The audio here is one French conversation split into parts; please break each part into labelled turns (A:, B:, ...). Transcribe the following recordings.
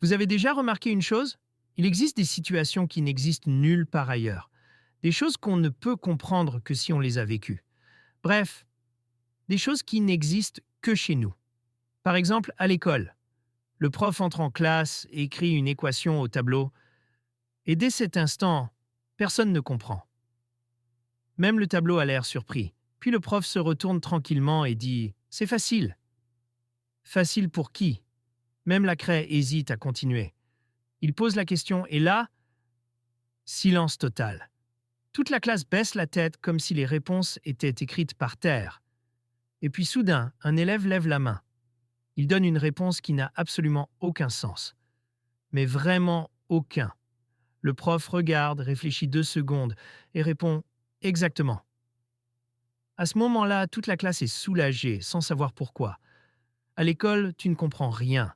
A: Vous avez déjà remarqué une chose? Il existe des situations qui n'existent nulle part ailleurs. Des choses qu'on ne peut comprendre que si on les a vécues. Bref, des choses qui n'existent que chez nous. Par exemple, à l'école. Le prof entre en classe et écrit une équation au tableau, et dès cet instant, personne ne comprend. Même le tableau a l'air surpris. Puis le prof se retourne tranquillement et dit ⁇ C'est facile ⁇ Facile pour qui? Même la craie hésite à continuer. Il pose la question et là, silence total. Toute la classe baisse la tête comme si les réponses étaient écrites par terre. Et puis soudain, un élève lève la main. Il donne une réponse qui n'a absolument aucun sens. Mais vraiment aucun. Le prof regarde, réfléchit 2 secondes et répond « Exactement ». À ce moment-là, toute la classe est soulagée, sans savoir pourquoi. À l'école, tu ne comprends rien,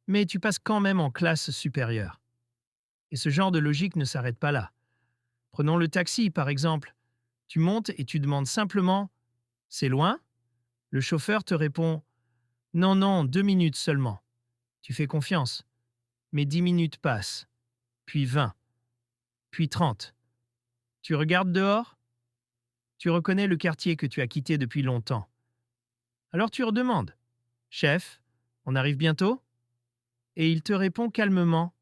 A: mais tu passes quand même en classe supérieure. Et ce genre de logique ne s'arrête pas là. Prenons le taxi, par exemple. Tu montes et tu demandes simplement « C'est loin ?» Le chauffeur te répond « Non, non, 2 minutes seulement ». Tu fais confiance. Mais 10 minutes passent, puis 20, puis 30. Tu regardes dehors? Tu reconnais le quartier que tu as quitté depuis longtemps. Alors tu redemandes « Chef, on arrive bientôt ?» Et il te répond calmement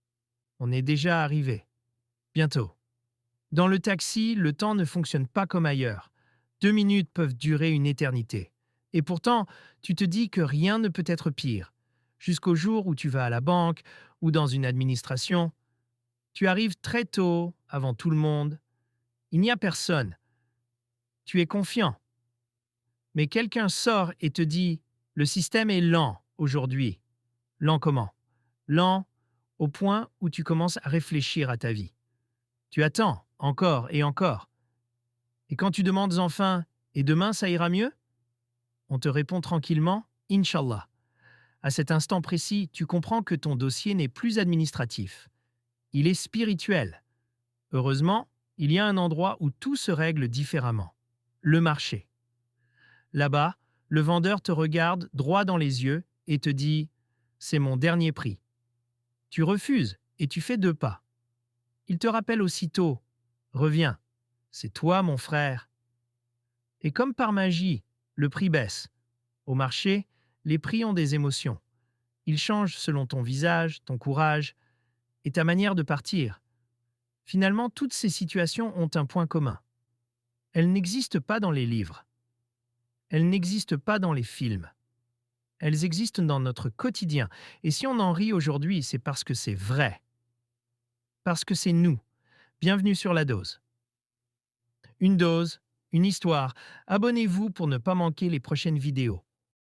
A: « On est déjà arrivé. Bientôt ». Dans le taxi, le temps ne fonctionne pas comme ailleurs. 2 minutes peuvent durer une éternité. Et pourtant, tu te dis que rien ne peut être pire. Jusqu'au jour où tu vas à la banque ou dans une administration. Tu arrives très tôt, avant tout le monde. Il n'y a personne. Tu es confiant. Mais quelqu'un sort et te dit « Le système est lent aujourd'hui ». Lent comment? Lent au point où tu commences à réfléchir à ta vie. Tu attends, encore et encore. Et quand tu demandes enfin « Et demain, ça ira mieux ?» On te répond tranquillement « Inch'Allah ». À cet instant précis, tu comprends que ton dossier n'est plus administratif. Il est spirituel. Heureusement, il y a un endroit où tout se règle différemment. Le marché. Là-bas, le vendeur te regarde droit dans les yeux et te dit « C'est mon dernier prix ». Tu refuses et tu fais 2 pas. Il te rappelle aussitôt « Reviens, c'est toi mon frère ». Et comme par magie, le prix baisse. Au marché, les prix ont des émotions. Ils changent selon ton visage, ton courage et ta manière de partir. Finalement, toutes ces situations ont un point commun. Elles n'existent pas dans les livres. Elles n'existent pas dans les films. Elles existent dans notre quotidien. Et si on en rit aujourd'hui, c'est parce que c'est vrai. Parce que c'est nous. Bienvenue sur La Dose. Une dose, une histoire. Abonnez-vous pour ne pas manquer les prochaines vidéos.